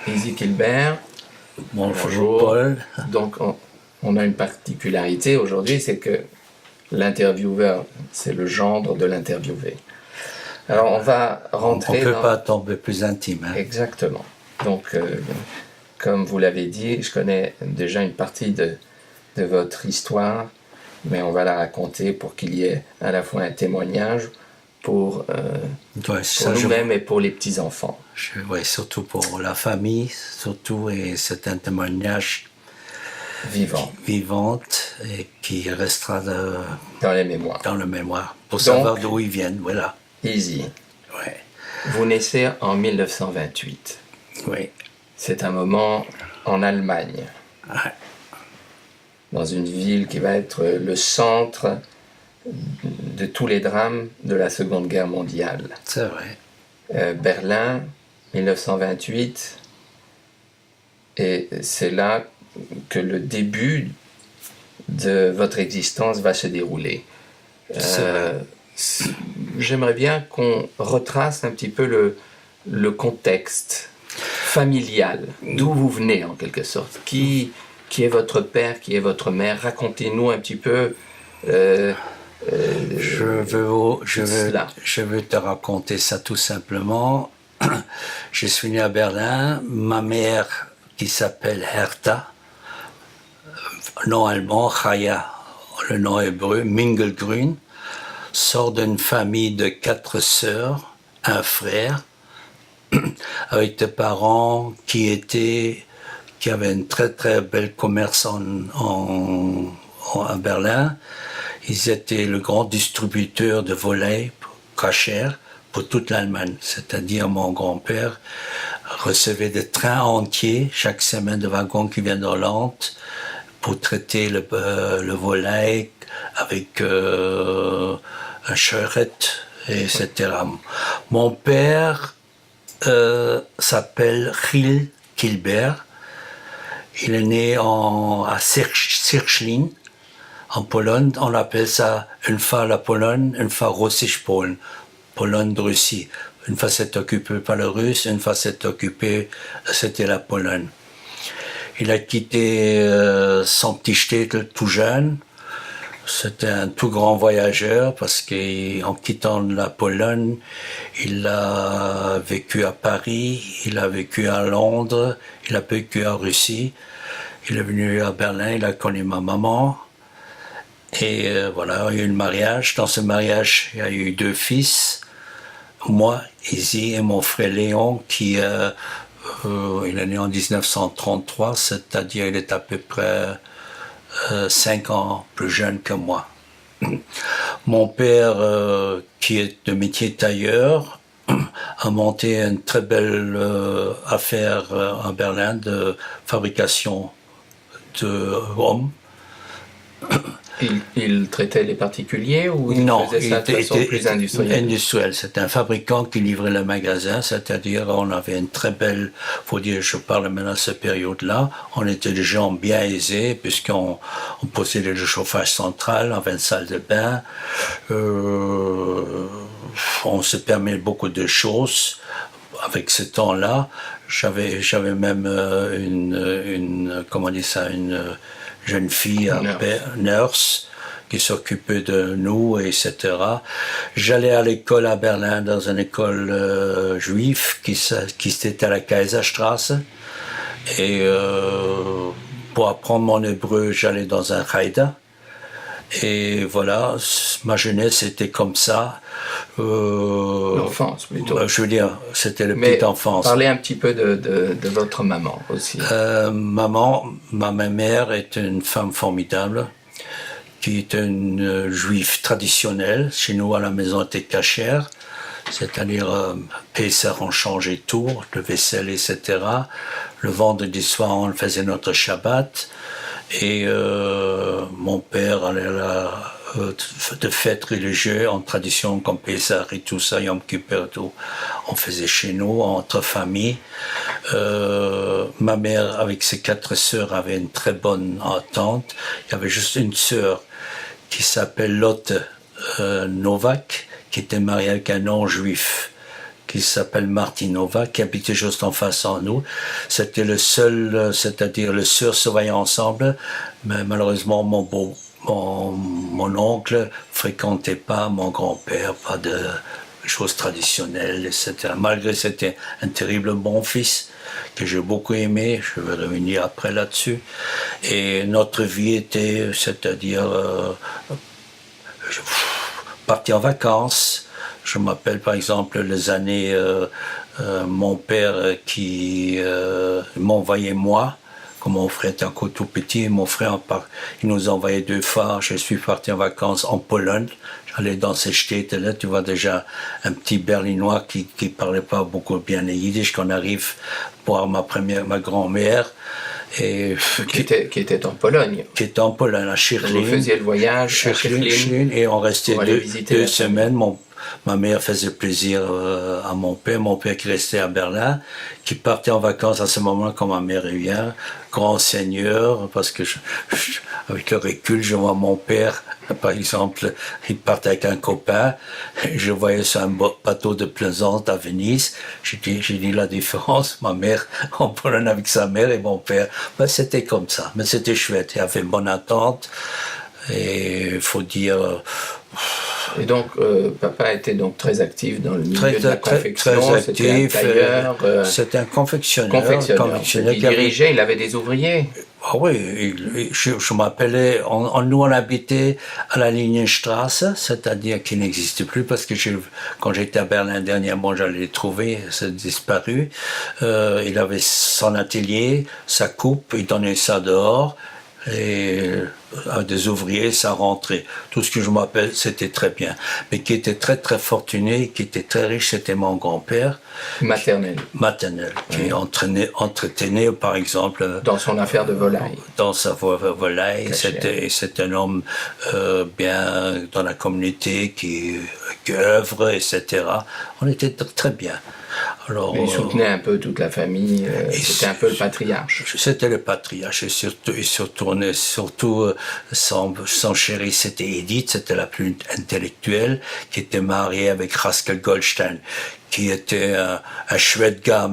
Izzy Kilbert. Bonjour Paul. Donc on a une particularité aujourd'hui, c'est que l'intervieweur, c'est le gendre de l'interviewé. Alors on va rentrer on ne peut pas tomber plus intime. Hein. Exactement. Donc comme vous l'avez dit, je connais déjà une partie de votre histoire, mais on va la raconter pour qu'il y ait à la fois un témoignage pour nous-mêmes et pour les petits-enfants. Oui, surtout pour la famille, surtout, et c'est un témoignage vivante et qui restera dans les mémoires. Dans le mémoire, pour savoir d'où ils viennent, voilà. Izzy, ouais. Vous naissez en 1928. Oui. C'est un moment en Allemagne, ouais. Dans une ville qui va être le centre de tous les drames de la Seconde Guerre mondiale. C'est vrai. Berlin, 1928, et c'est là que le début de votre existence va se dérouler. J'aimerais bien qu'on retrace un petit peu le contexte familial, d'où vous venez en quelque sorte. Qui est votre père, qui est votre mère? Racontez-nous un petit peu je veux te raconter ça tout simplement. Je suis né à Berlin. Ma mère, qui s'appelle Hertha, nom allemand, Chaya, le nom hébreu, Mingelgrün, sort d'une famille de 4 sœurs, un frère, avec des parents qui avaient une très très belle commerce à Berlin. Ils étaient le grand distributeur de volailles cachères pour toute l'Allemagne. C'est-à-dire mon grand-père recevait des trains entiers chaque semaine de wagons qui viennent d'Hollande pour traiter le volaille avec un charrette, etc. Mon père s'appelle Giel Kilbert. Il est né à Sierschlin, en Pologne. On appelle ça une fois la Pologne, une fois Russisch-Polen, Pologne de Russie. Une fois c'est occupé par le Russe, une fois c'était la Pologne. Il a quitté son petit shtetl tout jeune. C'était un tout grand voyageur parce qu'en quittant la Pologne, il a vécu à Paris, il a vécu à Londres, il a vécu en Russie. Il est venu à Berlin, il a connu ma maman. Et voilà, il y a eu le mariage. Dans ce mariage, il y a eu 2 fils. Moi, Izzy, et mon frère Léon, qui il est né en 1933, c'est-à-dire il est à peu près 5 ans plus jeune que moi. Mon père, qui est de métier tailleur, a monté une très belle affaire à Berlin de fabrication de hommes. Il traitait les particuliers ou il faisait ça de façon plus industrielle? Industriel. C'était un fabricant qui livrait le magasin, c'est-à-dire on avait une très belle, faut dire, je parle maintenant de cette période-là, on était des gens bien aisés puisqu'on possédait le chauffage central, on avait une salle de bain, on se permet beaucoup de choses. Avec ce temps-là, j'avais même une jeune fille, nurse, qui s'occupait de nous, etc. J'allais à l'école à Berlin, dans une école juive qui était à la Kaiserstraße. Et pour apprendre mon hébreu, j'allais dans un Haïda. Et voilà, ma jeunesse était comme ça. L'enfance plutôt. Je veux dire, c'était la petite enfance. Parlez un petit peu de votre maman aussi. Ma mère est une femme formidable, qui est une juive traditionnelle. Chez nous, à la maison, elle était cachère, c'est-à-dire Pessah, on changeait tout, le vaisselle, etc. Le vendredi soir, on faisait notre Shabbat. Et mon père allait de fêtes religieuses en tradition comme Pessah et tout ça, Yom Kippur, tout, on faisait chez nous, entre familles. Ma mère, avec ses 4 sœurs, avait une très bonne entente. Il y avait juste une sœur qui s'appelle Lotte Novak, qui était mariée avec un non-juif, qui s'appelle Martinova, qui habitait juste en face de nous. C'était le seul, c'est-à-dire le surveillant ensemble, mais malheureusement mon oncle fréquentait pas mon grand-père, pas de choses traditionnelles, etc. Malgré que c'était un terrible bon fils que j'ai beaucoup aimé, je vais revenir après là-dessus. Et notre vie était, c'est-à-dire partir en vacances. Je m'appelle par exemple les années, mon père qui m'envoyait moi, comme mon frère était encore tout petit, mon frère il nous envoyait 2 fois. Je suis parti en vacances en Pologne. J'allais dans ces Städte-là, tu vois déjà un petit Berlinois qui parlait pas beaucoup bien le yiddish, qu'on arrive voir ma grand-mère. Et qui était en Pologne. Qui était en Pologne, à Schirlin. Vous faisiez le voyage à Schirlin, et on restait 2 semaines. Ma mère faisait plaisir à mon père qui restait à Berlin, qui partait en vacances à ce moment quand ma mère revient, grand seigneur, parce que avec le recul, je vois mon père, par exemple, il partait avec un copain, je voyais sur un bateau de plaisance à Venise, j'ai dit la différence, ma mère en Pologne avec sa mère et mon père, ben, c'était comme ça, mais c'était chouette, il y avait une bonne attente, et il faut dire... Et donc, papa était donc très actif dans le milieu de la confection. Très actif. C'était un confectionneur. Il dirigeait, il avait des ouvriers. Ah oui, je m'appelais, nous on habitait à la Linienstrasse, c'est-à-dire qui n'existe plus parce que quand j'étais à Berlin dernièrement, j'allais les trouver, ça a disparu. Il avait son atelier, sa coupe, il donnait ça dehors. Et à des ouvriers, ça rentrait. Tout ce que je m'appelle, c'était très bien. Mais qui était très très fortuné, qui était très riche, c'était mon grand-père. Maternel. Qui entretenait, par exemple... Dans son affaire de volaille. Dans sa volaille. C'était un homme bien dans la communauté, qui œuvre, etc. On était très bien. Alors, il soutenait un peu toute la famille, c'était un peu le patriarche. C'était le patriarche, et surtout son chéri, c'était Edith, c'était la plus intellectuelle, qui était mariée avec Raskel Goldstein, qui était un chouette gars,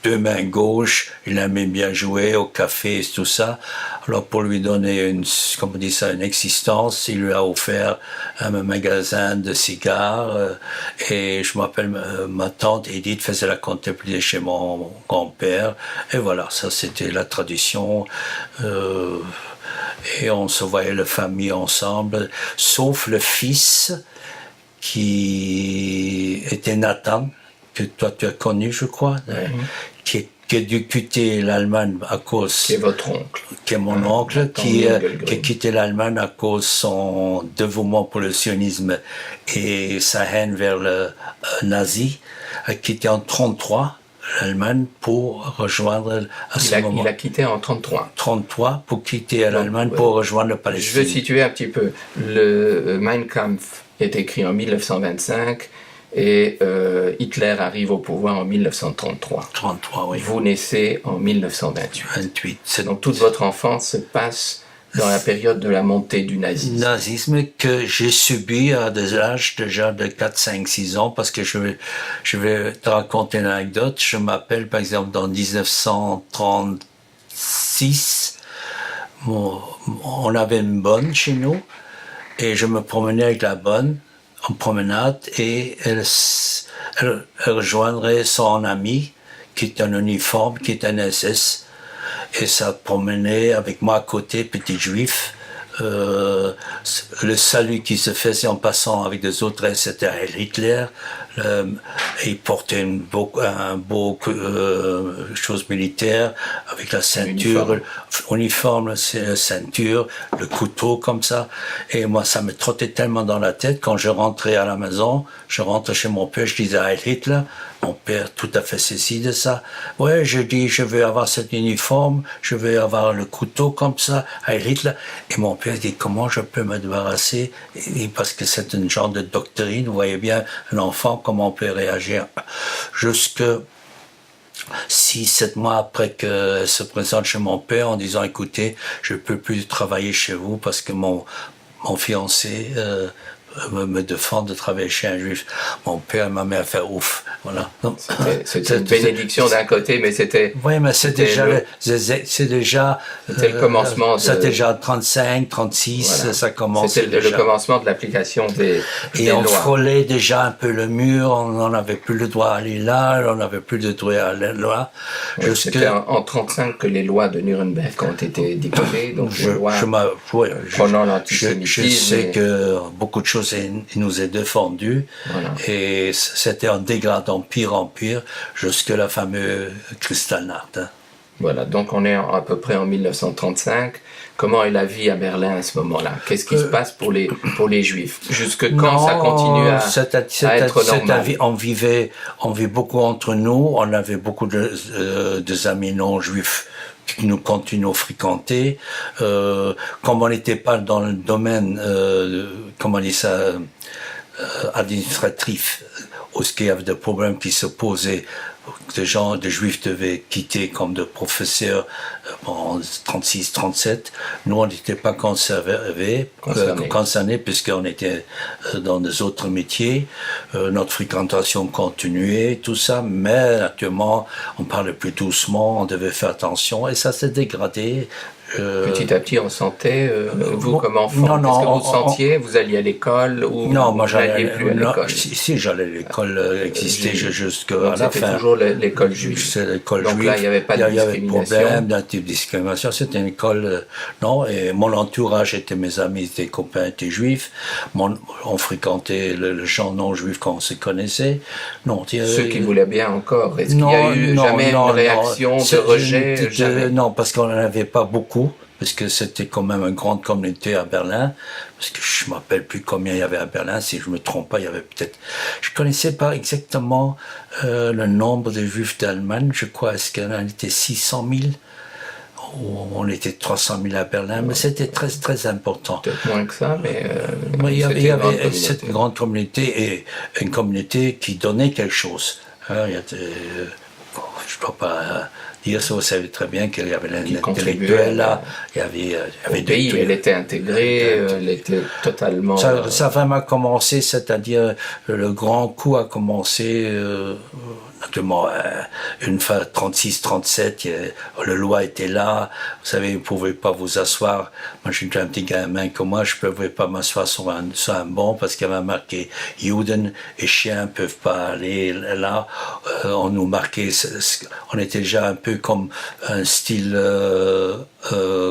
2 mains gauches, il aimait bien jouer au café et tout ça. Alors pour lui donner une existence, il lui a offert un magasin de cigares et je m'appelle ma tante Edith faisait la comptabilité chez mon grand-père et voilà, ça c'était la tradition. Et on se voyait la famille ensemble, sauf le fils qui était Nathan, que toi tu as connu, je crois, qui a dû quitter l'Allemagne à cause... Qui est votre oncle. Qui est mon oncle, qui a quitté l'Allemagne à cause de son dévouement pour le sionisme et sa haine vers le nazi, a quitté en 1933 l'Allemagne pour rejoindre Il a quitté en 1933. Pour quitter l'Allemagne pour rejoindre le Palestine. Je veux situer un petit peu. Le Mein Kampf est écrit en 1925 et Hitler arrive au pouvoir en 1933. 33, oui. Vous naissez en 1928. 28. Donc toute votre enfance se passe dans la période de la montée du nazisme. Nazisme que j'ai subi à des âges déjà de 4, 5, 6 ans, parce que je vais te raconter une anecdote. Je m'appelle, par exemple, dans 1936, on avait une bonne chez nous, et je me promenais avec la bonne en promenade, et elle rejoindrait son ami, qui est en uniforme, qui est un SS, et ça promenait avec moi à côté, petit juif. Le salut qui se faisait en passant avec des autres, c'était Hitler. Il portait un beau chose militaire avec la ceinture, uniforme, ceinture, le couteau comme ça. Et moi, ça me trottait tellement dans la tête. Quand je rentrais à la maison, je rentrais chez mon père, je disais à Hitler. Mon père, tout à fait saisi de ça. Ouais, je dis, je veux avoir cet uniforme, je veux avoir le couteau comme ça, à Hitler. Et mon père dit, comment je peux me débarrasser? Et parce que c'est une genre de doctrine, vous voyez bien, un enfant, comment on peut réagir. Jusque 6-7 mois après qu'elle se présente chez mon père en disant, écoutez, je peux plus travailler chez vous parce que mon fiancé me défendre de travailler chez un juif. Mon père et ma mère fait ouf. Voilà. C'était une bénédiction d'un côté, mais c'était... Oui, mais c'est déjà le commencement. C'était déjà 35, 36, voilà. ça commençait C'était le commencement de l'application des Et on lois. frôlait déjà un peu le mur, on n'avait plus le droit à aller là, on n'avait plus le droit à aller là. Oui, c'était en 35 que les lois de Nuremberg ont été dictées, donc les lois prenant l'antisémitisme. Je sais que beaucoup de choses nous est défendu, voilà. Et c'était en dégradant pire en pire jusqu'à la fameuse Kristallnacht. Hein. Voilà, donc on est à peu près en 1935. Comment est la vie à Berlin à ce moment-là? Qu'est-ce qui se passe pour les Juifs? Jusque quand ça continue à être normal? On vivait beaucoup entre nous, on avait beaucoup de amis non-juifs qui nous continuons à fréquenter. Comme on n'était pas dans le domaine, comment on dit ça, administratif, où il y avait des problèmes qui se posaient, des juifs devaient quitter comme de professeurs en 36-37. Nous, on n'était pas concernés puisqu'on était dans des autres métiers. Notre fréquentation continuait, tout ça, mais actuellement, on parlait plus doucement, on devait faire attention, et ça s'est dégradé. Petit à petit, on sentait, vous comme enfant, est-ce que vous sentiez, vous alliez à l'école ou non, moi, vous n'alliez plus à l'école? Si, j'allais à l'école, existait jusqu'à la fin. C'était toujours l'école juive. C'est l'école juive. Donc là, il n'y avait pas de discrimination. Il y avait problème d'un type de discrimination. C'était une école, non, et mon entourage était mes amis, des copains étaient juifs. On fréquentait les gens non juifs quand on se connaissait. Non, ceux qui voulaient bien encore. Est-ce qu'il y a eu jamais une réaction de rejet? Non, parce qu'on n'en avait pas beaucoup. Parce que c'était quand même une grande communauté à Berlin, parce que je ne me rappelle plus combien il y avait à Berlin, si je ne me trompe pas, il y avait peut-être... Je ne connaissais pas exactement le nombre de juifs d'Allemagne, je crois, est-ce qu'on était 600 000 on était 300 000 à Berlin, mais c'était très, très important. Peut-être moins que ça, mais il y avait cette grande communauté, et une communauté qui donnait quelque chose. Hein, je ne peux pas... dire ça, vous savez très bien qu'il y avait l'intellectuel là, il y avait des pays, elle était intégrée, elle était totalement... Ça a vraiment commencé, c'est-à-dire le grand coup a commencé, naturellement, une fois 36-37, le loi était là, vous savez, vous ne pouvez pas vous asseoir. Moi, j'étais un petit gamin comme moi, je ne pouvais pas m'asseoir sur un banc parce qu'il y avait marqué Juden et chiens ne peuvent pas aller là. On nous marquait, on était déjà un peu comme un style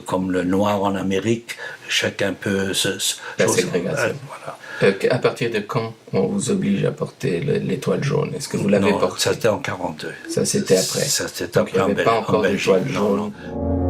comme le noir en Amérique, chacun peut la ségrégation. Voilà. À partir de quand on vous oblige à porter l'étoile jaune? Est-ce que vous l'avez porté? Ça c'était en 42. Ça c'était après. Ça c'était après. Il n'y avait pas encore d'étoile jaune. Non.